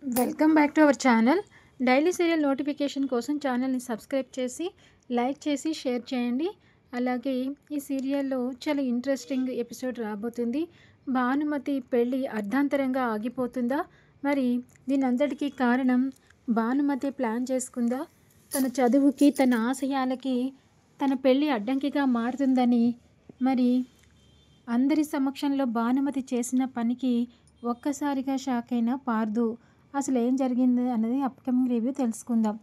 Welcome back to our channel. Daily serial notification కోసం ఛానల్ని subscribe చేసి లైక్ చేసి షేర్ చేయండి. అలాగే ఈ సీరియల్లో చాలా ఇంట్రెస్టింగ్ ఎపిసోడ్ రాబోతుంది. భానుమతి పెళ్ళి అర్ధాంతరంగా ఆగిపోతుందా? మరి దీని అంతటికీ కారణం భానుమతి ప్లాన్ చేసుకుందా? తన చదువుకి తన ఆశయాలకి తన పెళ్ళి అడ్డంకిగా మారుతుందని మరి అందరి సమక్షంలో భానుమతి చేసిన పనికి ఒక్కసారిగా షాక్ అయిన పార్దు. అసలు ఏం జరిగింది అన్నది అప్కమింగ్ రివ్యూ తెలుసుకుందాం.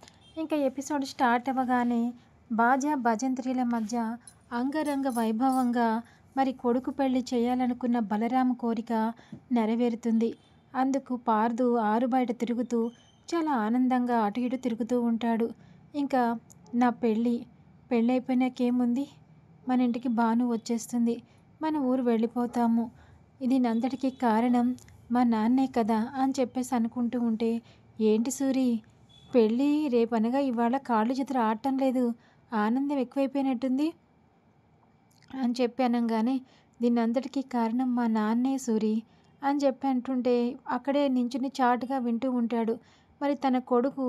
ఇంకా ఎపిసోడ్ స్టార్ట్ అవ్వగానే బాజా భజంత్రీల మధ్య అంగరంగ వైభవంగా మరి కొడుకు పెళ్లి చేయాలనుకున్న బలరాం కోరిక నెరవేరుతుంది. అందుకు పార్దు ఆరు బయట తిరుగుతూ చాలా ఆనందంగా అటు ఇటు తిరుగుతూ ఉంటాడు. ఇంకా నా పెళ్ళైపోయినాకేముంది, మన ఇంటికి భాను వచ్చేస్తుంది, మన ఊరు వెళ్ళిపోతాము, ఇది నంతటికి కారణం మా నాన్నే కదా అని చెప్పేసి అనుకుంటూ ఉంటే, ఏంటి సూరి పెళ్ళి రేపనగా ఇవాళ కాళ్ళు చేతులు ఆడటం లేదు, ఆనందం ఎక్కువైపోయినట్టుంది అని చెప్పి అనగానే, దీని అంతటికీ కారణం మా నాన్నే సూరి అని చెప్పి అంటుంటే అక్కడే నించుని చాటుగా వింటూ ఉంటాడు. మరి తన కొడుకు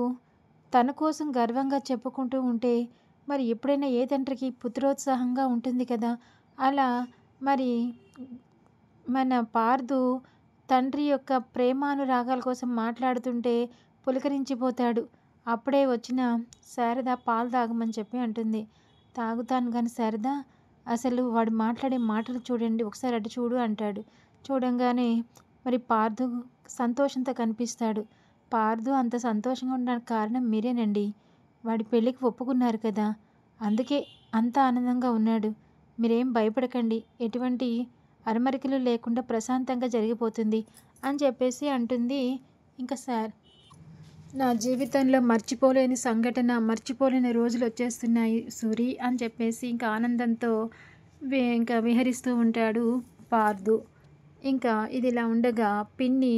తన కోసం గర్వంగా చెప్పుకుంటూ ఉంటే మరి ఎప్పుడైనా ఏ తండ్రికి పుత్రోత్సాహంగా ఉంటుంది కదా. అలా మరి మన పార్దు తండ్రి యొక్క ప్రేమానురాగాల కోసం మాట్లాడుతుంటే పులకరించిపోతాడు. అప్పుడే వచ్చిన శారద పాలు తాగమని చెప్పి అంటుంది. తాగుతాను కానీ శారద, అసలు వాడు మాట్లాడే మాటలు చూడండి, ఒకసారి అటు చూడు అంటాడు. చూడంగానే మరి పార్దు సంతోషంతో కనిపిస్తాడు. పార్దు అంత సంతోషంగా ఉండడానికి కారణం మీరేనండి, వాడి పెళ్ళికి ఒప్పుకున్నారు కదా, అందుకే అంత ఆనందంగా ఉన్నాడు. మీరేం భయపడకండి, ఎటువంటి అరమరికలు లేకుండా ప్రశాంతంగా జరిగిపోతుంది అని చెప్పేసి అంటుంది. ఇంకా సార్, నా జీవితంలో మర్చిపోలేని సంఘటన, మర్చిపోలేని రోజులు వచ్చేస్తున్నాయి సూరి అని చెప్పేసి ఇంకా ఆనందంతో ఇంకా విహరిస్తూ ఉంటాడు పార్దు. ఇంకా ఇది ఇలా ఉండగా పిన్ని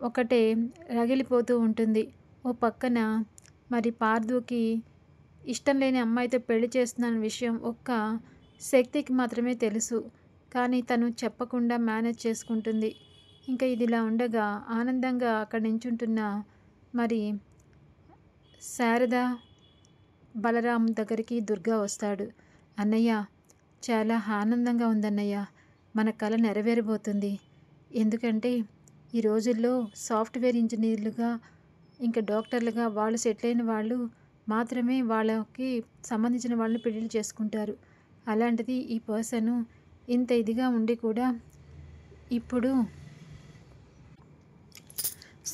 ఒకటే రగిలిపోతూ ఉంటుంది. ఓ పక్కన మరి పార్దుకి ఇష్టం లేని అమ్మాయితో పెళ్లి చేస్తున్న విషయం ఒక్క శక్తికి మాత్రమే తెలుసు, కానీ తను చెప్పకుండా మేనేజ్ చేసుకుంటుంది. ఇంకా ఇదిలా ఉండగా ఆనందంగా అక్కడ నించుంటున్న మరి శారద బలరాం దగ్గరికి దుర్గా వస్తాడు. అన్నయ్య, చాలా ఆనందంగా ఉందన్నయ్య, మన కల నెరవేరబోతుంది. ఎందుకంటే ఈ రోజుల్లో సాఫ్ట్వేర్ ఇంజనీర్లుగా ఇంకా డాక్టర్లుగా వాళ్ళు సెటిల్ అయిన వాళ్ళు మాత్రమే వాళ్ళకి సంబంధించిన వాళ్ళని పెళ్లి చేసుకుంటారు. అలాంటిది ఈ పర్సన్ ఇంత ఇదిగా ఉండి కూడా ఇప్పుడు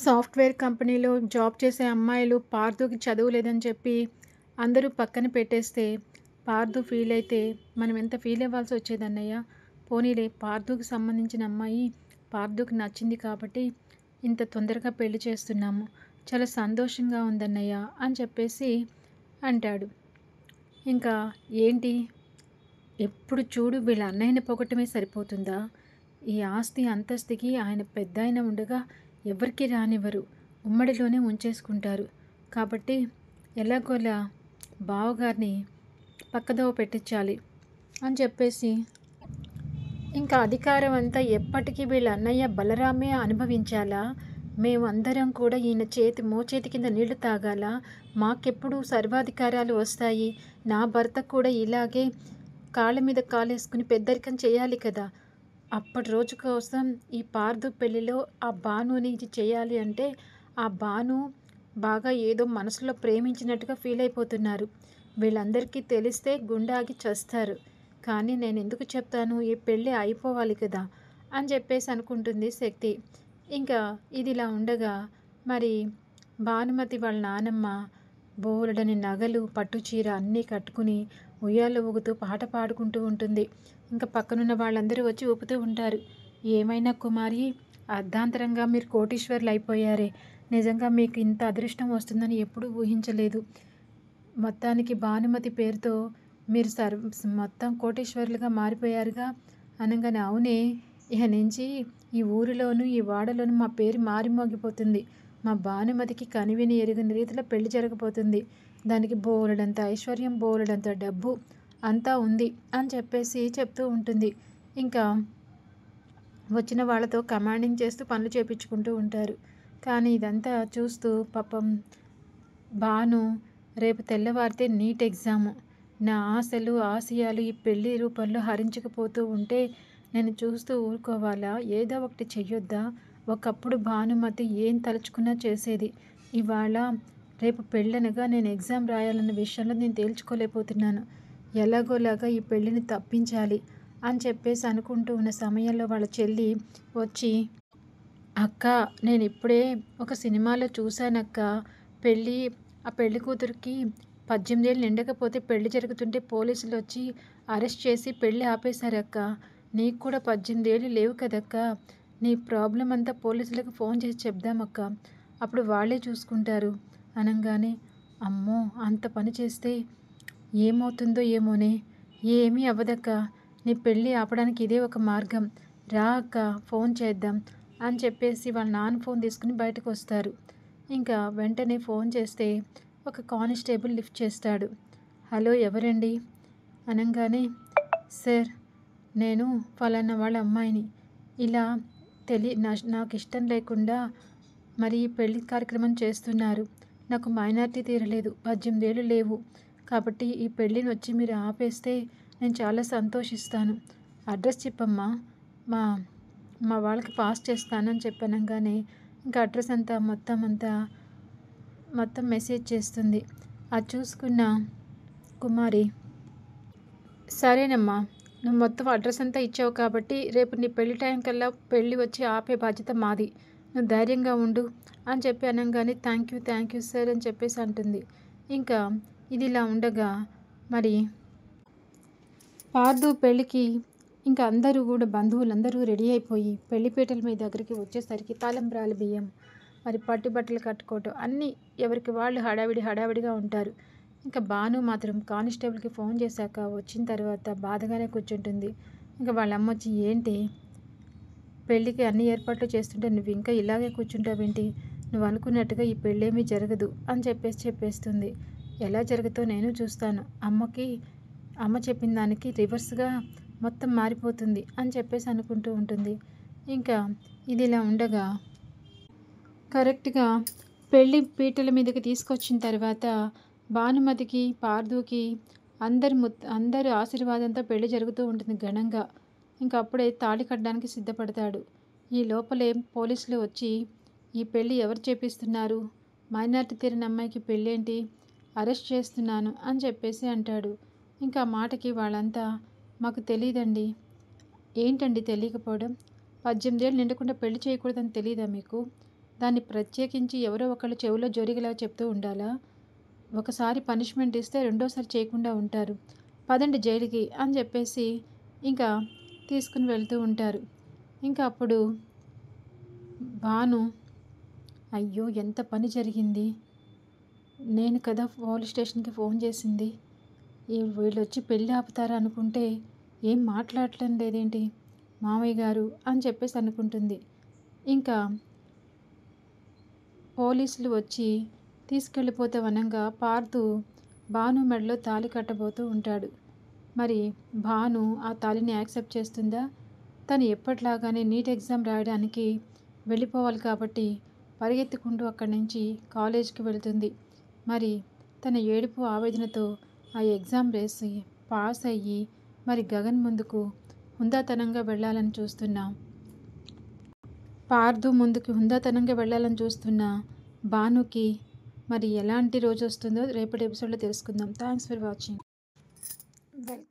సాఫ్ట్వేర్ కంపెనీలో జాబ్ చేసే అమ్మాయిలు పార్దుకి చదువు లేదని చెప్పి అందరూ పక్కన పెట్టేస్తే పార్దు ఫీల్ అయితే మనం ఎంత ఫీల్ అవ్వాల్సి వచ్చేదన్నయ్య. పోనీలే, పార్దుకి సంబంధించిన అమ్మాయి పార్దుకి నచ్చింది కాబట్టి ఇంత తొందరగా పెళ్లి చేస్తున్నాము, చాలా సంతోషంగా ఉందన్నయ్య అని చెప్పేసి అంటాడు. ఇంకా ఏంటి, ఎప్పుడు చూడు వీళ్ళ అన్నయ్యని పొగట్టమే సరిపోతుందా? ఈ ఆస్తి అంతస్తుకి ఆయన పెద్ద ఆయన ఉండగా ఎవరికి రానివ్వరు, ఉమ్మడిలోనే ఉంచేసుకుంటారు. కాబట్టి ఎలాగోలా బావగారిని పక్కదోవ పెట్టించాలి అని చెప్పేసి ఇంకా అధికారం అంతా ఎప్పటికీ వీళ్ళ అన్నయ్య బలరామే అనుభవించాలా? మేమందరం కూడా ఈయన మోచేతి కింద నీళ్లు తాగాల? మాకెప్పుడు సర్వాధికారాలు వస్తాయి? నా భర్త కూడా ఇలాగే కాళ్ళ మీద కాలేసుకుని పెద్దరికం చేయాలి కదా. అప్పటి రోజు కోసం ఈ పార్దు పెళ్ళిలో ఆ భానుని ఇది చేయాలి అంటే ఆ భాను బాగా ఏదో మనసులో ప్రేమించినట్టుగా ఫీల్ అయిపోతున్నారు. వీళ్ళందరికీ తెలిస్తే గుండాగి చస్తారు. కానీ నేను ఎందుకు చెప్తాను, ఈ పెళ్ళి అయిపోవాలి కదా అని చెప్పేసి అనుకుంటుంది శక్తి. ఇంకా ఇది ఇలా ఉండగా మరి భానుమతి వాళ్ళ నానమ్మ బోలెడని నగలు పట్టుచీర అన్నీ కట్టుకుని ఉయ్యాల ఊగుతూ పాట పాడుకుంటూ ఉంటుంది. ఇంకా పక్కనున్న వాళ్ళందరూ వచ్చి ఊపుతూ ఉంటారు. ఏమైనా కుమారి, అర్ధాంతరంగా మీరు కోటీశ్వర్లు అయిపోయారే, నిజంగా మీకు ఇంత అదృష్టం వస్తుందని ఎప్పుడూ ఊహించలేదు. మొత్తానికి భానుమతి పేరుతో మీరు మొత్తం కోటీశ్వర్లుగా మారిపోయారుగా అనగానే, అవునే, ఇక నుంచి ఈ ఊరిలోనూ ఈ వాడలోనూ మా పేరు మారిమోగిపోతుంది, మా భానుమతికి కనివిని ఎరుగని రీతిలో పెళ్లి జరగబోతుంది, దానికి బోలెడంత ఐశ్వర్యం బోలెడంత డబ్బు అంతా ఉంది అని చెప్పేసి చెప్తూ ఉంటుంది. ఇంకా వచ్చిన వాళ్ళతో కమాండింగ్ చేస్తూ పనులు చేపించుకుంటూ ఉంటారు. కానీ ఇదంతా చూస్తూ పాపం భాను రేపు తెల్లవారితే నీట్ ఎగ్జాము. నా ఆశలు ఆశయాలు ఈ పెళ్లి రూపంలో హరించుకుపోతూ ఉంటే నేను చూస్తూ ఊరుకోవాలా? ఏదో ఒకటి చెయ్యొద్దా? ఒకప్పుడు భానుమతి ఏం తలుచుకున్నా చేసేది. ఇవాళ రేపు పెళ్ళనగా నేను ఎగ్జామ్ రాయాలన్న విషయంలో నేను తేల్చుకోలేకపోతున్నాను. ఎలాగోలాగా ఈ పెళ్ళిని తప్పించాలి అని చెప్పేసి అనుకుంటూ ఉన్న సమయంలో వాళ్ళ చెల్లి వచ్చి, అక్క నేను ఇప్పుడే ఒక సినిమాలో చూశానక్క, ఆ పెళ్లి కూతురికి 18 ఏళ్ళు నిండకపోతే పెళ్లి జరుగుతుంటే పోలీసులు వచ్చి అరెస్ట్ చేసి పెళ్లి ఆపేశారక్క. నీకు కూడా 18 ఏళ్ళు లేవు కదక్క. నీ ప్రాబ్లం అంతా పోలీసులకు ఫోన్ చేసి చెప్దామక్క, అప్పుడు వాళ్ళే చూసుకుంటారు అనగానే, అమ్మో అంత పని చేస్తే ఏమవుతుందో ఏమోనే. ఏమీ అవ్వదక్క, నీ పెళ్ళి ఆపడానికి ఇదే ఒక మార్గం. రా అక్క ఫోన్ చేద్దాం అని చెప్పేసి వాళ్ళ నాన్న ఫోన్ తీసుకుని బయటకు వస్తారు. ఇంకా వెంటనే ఫోన్ చేస్తే ఒక కానిస్టేబుల్ లిఫ్ట్ చేస్తాడు. హలో ఎవరండి అనగానే, సార్ నేను ఫలానా వాళ్ళ అమ్మాయిని. ఇలా నాకు ఇష్టం లేకుండా మరి పెళ్లి కార్యక్రమం చేస్తున్నారు. నాకు మైనారిటీ తీరలేదు, 18 ఏళ్ళు లేవు. కాబట్టి ఈ పెళ్ళిని వచ్చి మీరు ఆపేస్తే నేను చాలా సంతోషిస్తాను. అడ్రస్ చెప్పమ్మా, మా మా వాళ్ళకి పాస్ చేస్తానని చెప్పనగానే ఇంకా అడ్రస్ అంతా మొత్తం మెసేజ్ చేస్తుంది. అది చూసుకున్న కుమారి, సరేనమ్మా నువ్వు మొత్తం అడ్రస్ అంతా ఇచ్చావు కాబట్టి రేపు నీ పెళ్లి టైం కల్లా పెళ్ళి వచ్చి ఆపే బాధ్యత మాది. నువ్వు ధైర్యంగా ఉండు అని చెప్పి అనగానే థ్యాంక్ యూ సార్ అని చెప్పేసి అంటుంది. ఇంకా ఇది ఇలా ఉండగా మరి పార్దు పెళ్ళికి ఇంకా అందరూ కూడా బంధువులందరూ రెడీ అయిపోయి పెళ్లిపీటల మీ దగ్గరికి వచ్చేసరికి తలంబ్రాల బియ్యం, మరి పట్టుబట్టలు కట్టుకోవటం అన్నీ ఎవరికి వాళ్ళు హడావిడిగా ఉంటారు. ఇంకా భాను మాత్రం కానిస్టేబుల్కి ఫోన్ చేశాక వచ్చిన తర్వాత బాధగానే కూర్చుంటుంది. ఇంకా వాళ్ళ అమ్మ వచ్చి, ఏంటి పెళ్ళికి అన్ని ఏర్పాట్లు చేస్తుంటే నువ్వు ఇంకా ఇలాగే కూర్చుంటావేంటి? నువ్వు అనుకున్నట్టుగా ఈ పెళ్ళేమీ జరగదు అని చెప్పేస్తుంది. ఎలా జరుగుతో నేను చూస్తాను. అమ్మ చెప్పిన దానికి రివర్స్గా మొత్తం మారిపోతుంది అని చెప్పేసి అనుకుంటూ ఉంటుంది. ఇంకా ఇది ఇలా ఉండగా కరెక్ట్గా పెళ్లి పీటల మీదకి తీసుకొచ్చిన తర్వాత భానుమతికి పార్దుకి అందరి ఆశీర్వాదంతో పెళ్లి జరుగుతూ ఉంటుంది ఘనంగా. ఇంకా అప్పుడే తాళి కట్టడానికి సిద్ధపడతాడు. ఈ లోపలే పోలీసులు వచ్చి, ఈ పెళ్ళి ఎవరు చేపిస్తున్నారు? మైనారిటీ తీరిన అమ్మాయికి పెళ్ళేంటి? అరెస్ట్ చేస్తున్నాను అని చెప్పేసి అంటాడు. ఇంకా ఆ మాటకి వాళ్ళంతా, మాకు తెలియదండి. ఏంటండి తెలియకపోవడం? 18 ఏళ్ళు నిండకుండా పెళ్లి చేయకూడదని తెలియదా మీకు? దాన్ని ప్రత్యేకించి ఎవరో ఒకళ్ళు చెవిలో జోరిగలా చెప్తూ ఉండాలా? ఒకసారి పనిష్మెంట్ ఇస్తే రెండోసారి చేయకుండా ఉంటారు. పదండి జైలుకి అని చెప్పేసి ఇంకా తీసుకుని వెళ్తూ ఉంటారు. ఇంకా అప్పుడు భాను, అయ్యో ఎంత పని జరిగింది, నేను కదా పోలీస్ స్టేషన్కి ఫోన్ చేసింది. వీళ్ళు వచ్చి పెళ్ళి ఆపుతారా అనుకుంటే ఏం మాట్లాడటం లేదేంటి మామయ్య గారు అని చెప్పేసి అనుకుంటుంది. ఇంకా పోలీసులు వచ్చి తీసుకెళ్ళిపోతే వనంగా పార్దు భాను మెడలో తాళి కట్టబోతూ ఉంటాడు. మరి భాను ఆ తాళిని యాక్సెప్ట్ చేస్తుందా? తను ఎప్పటిలాగానే నీట్ ఎగ్జామ్ రాయడానికి వెళ్ళిపోవాలి కాబట్టి పరిగెత్తుకుంటూ అక్కడి నుంచి కాలేజీకి వెళ్తుంది. మరి తన ఏడుపు ఆవేదనతో ఆ ఎగ్జామ్ రాసి పాస్ అయ్యి మరి గగన్ ముందుకు హుందాతనంగా వెళ్ళాలని చూస్తున్నా పార్దు ముందుకు హుందాతనంగా వెళ్ళాలని చూస్తున్న భానుకి మరి ఎలాంటి రోజు వస్తుందో రేపటి ఎపిసోడ్లో తెలుసుకుందాం. Thanks for watching. వెల్కమ్.